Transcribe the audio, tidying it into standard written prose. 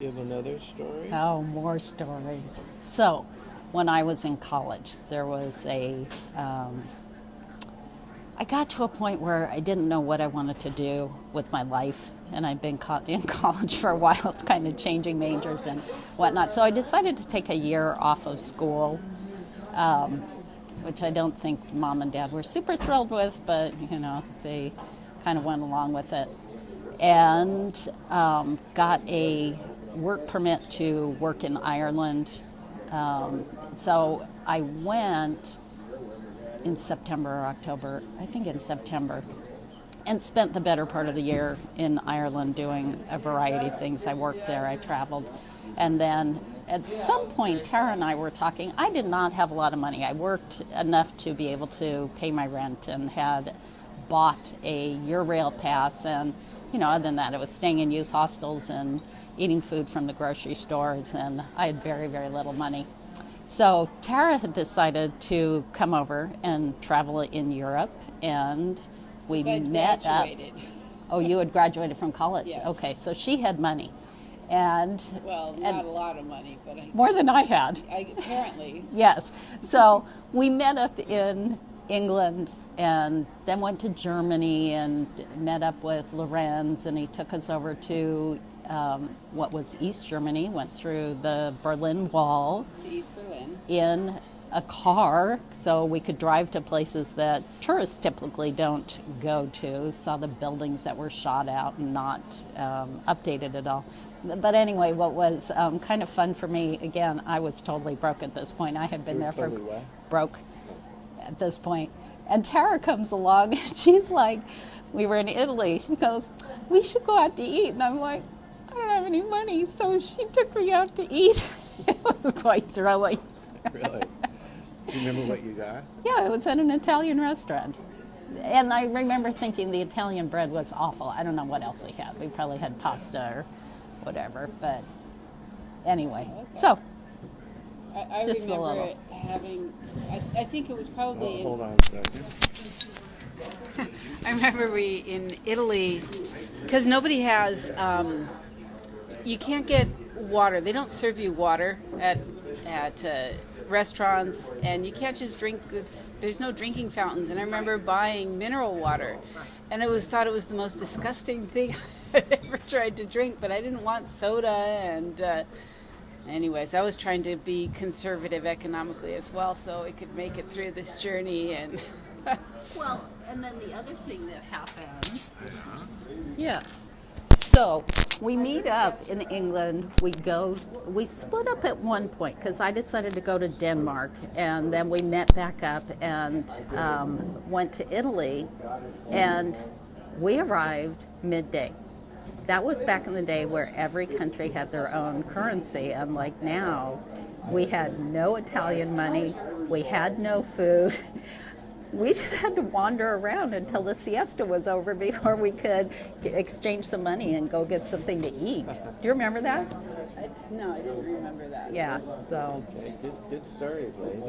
You have another story? Oh, more stories. So, when I was in college, there was I got to a point where I didn't know what I wanted to do with my life, and I'd been in college for a while, kind of changing majors and whatnot. So I decided to take a year off of school, which I don't think mom and dad were super thrilled with, but they kind of went along with it, and got a work permit to work in Ireland. So I went in September or October, I think in September, and spent the better part of the year in Ireland doing a variety of things. I worked there, I traveled, and then at some point Tara and I were talking. I did not have a lot of money. I worked enough to be able to pay my rent and had bought a Eurail pass, and other than that it was staying in youth hostels and eating food from the grocery stores, and I had very, very little money. So Tara had decided to come over and travel in Europe, and we met up. Oh, you had graduated from college? Yes. Okay, so she had money. And Well, not a lot of money, but more than I had. apparently. Yes. So we met up in England and then went to Germany and met up with Lorenz, and he took us over to what was East Germany, went through the Berlin Wall To East Berlin. in a car so we could drive to places that tourists typically don't go to, saw the buildings that were shot out and not updated at all. But anyway, what was kind of fun for me, again, I was totally broke at this point. I had been there for broke at this point. And Tara comes along and she's like, we were in Italy. She goes, we should go out to eat. And I'm like, I don't have any money. So she took me out to eat. It was quite thrilling. Really? Do you remember what you got? Yeah, it was at an Italian restaurant. And I remember thinking the Italian bread was awful. I don't know what else we had. We probably had pasta or whatever. But anyway, so I just a remember little. having, I think it was probably Hold on a second. I remember we in Italy, because nobody has, you can't get water. They don't serve you water at restaurants, and you can't just drink. There's no drinking fountains. And I remember buying mineral water, and thought it was the most disgusting thing I'd ever tried to drink. But I didn't want soda, and anyways, I was trying to be conservative economically as well, so I could make it through this journey. And Well, and then the other thing that happened. Yes. So we meet up in England. We split up at one point because I decided to go to Denmark, and then we met back up and went to Italy, and we arrived midday. That was back in the day where every country had their own currency, unlike now. We had no Italian money. We had no food. We just had to wander around until the siesta was over before we could exchange some money and go get something to eat. Do you remember that? no, I didn't remember that. Yeah, so. Okay, good stories, lady.